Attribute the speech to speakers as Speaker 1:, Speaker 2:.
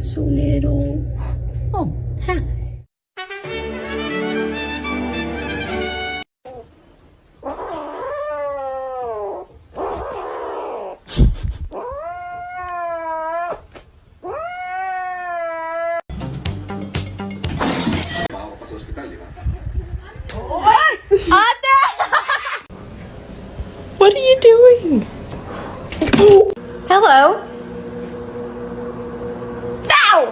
Speaker 1: so little.
Speaker 2: Oh, ha.
Speaker 3: Baka pa sa ospital, di ba?
Speaker 1: Ate!
Speaker 2: What are you doing?
Speaker 1: Hello? Ow!